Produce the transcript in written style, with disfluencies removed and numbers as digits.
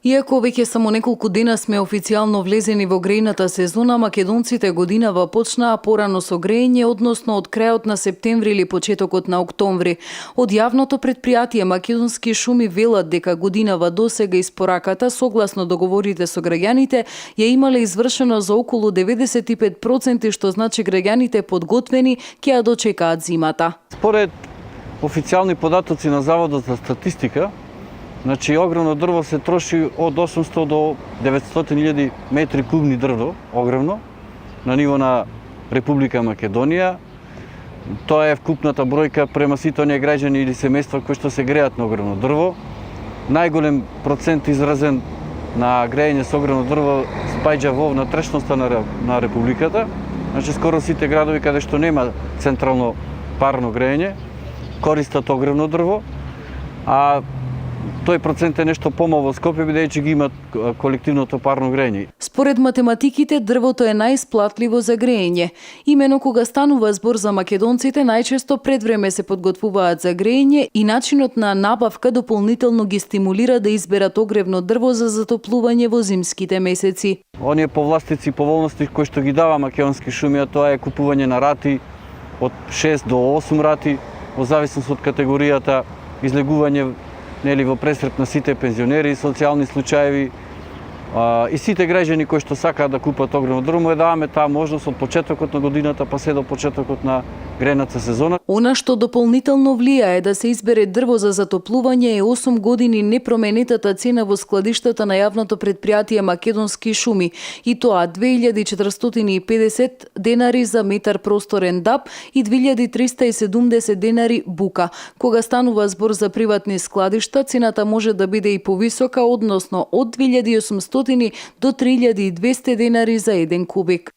Иако веќе само неколку дена сме официјално влезени во грејната сезона, македонците годинава почнаа порано со грејење, односно од крајот на септември или почетокот на октомври. Од јавното предпријатие Македонски шуми велат дека годинава досега испораката, согласно договорите со граѓаните, ја имале извршено за околу 95%, што значи граѓаните подготвени ќе ја дочекаат зимата. Според официјални податоци на Заводот за статистика, значи огромно дрво се троши од 800 до 900.000 метри кубни дрво, огромно, на ниво на Република Македонија. Тоа е вкупната бројка према сите оние граѓани или семејства кои што се греат на огромно дрво. Најголем процент изразен на грејење со огромно дрво спаѓа во внатрешноста на Републиката. Значи скоро сите градови каде што нема централно парно грејење користат огромно дрво, а тој процент е нешто помал во Скопје, бидејќи ги имат колективното парно грејење. Според математиките, дрвото е најисплатливо за грејење. Имено кога станува збор за македонците, најчесто пред време се подготвуваат за грејење и начинот на набавка дополнително ги стимулира да изберат огревно дрво за затоплување во зимските месеци. Оние повластици и поволности кои што ги дава Македонски шуми, тоа е купување на рати од 6 до 8 рати, во зависност од категоријата, излегување во пресрет на сите пензионери, социјални случаеви и сите граѓани кои што сакаат да купат огромно дрво, му даваме таа можност од почетокот на годината па се до почетокот на грејната сезона. Она што дополнително влијае да се избере дрво за затоплување е 8 години непроменетата цена во складиштата на јавното предпријатие Македонски шуми, и тоа 2450 денари за метар просторен даб и 2370 денари бука. Кога станува збор за приватни складишта, цената може да биде и повисока, односно од 2800 до 3200 денари за 1 кубик.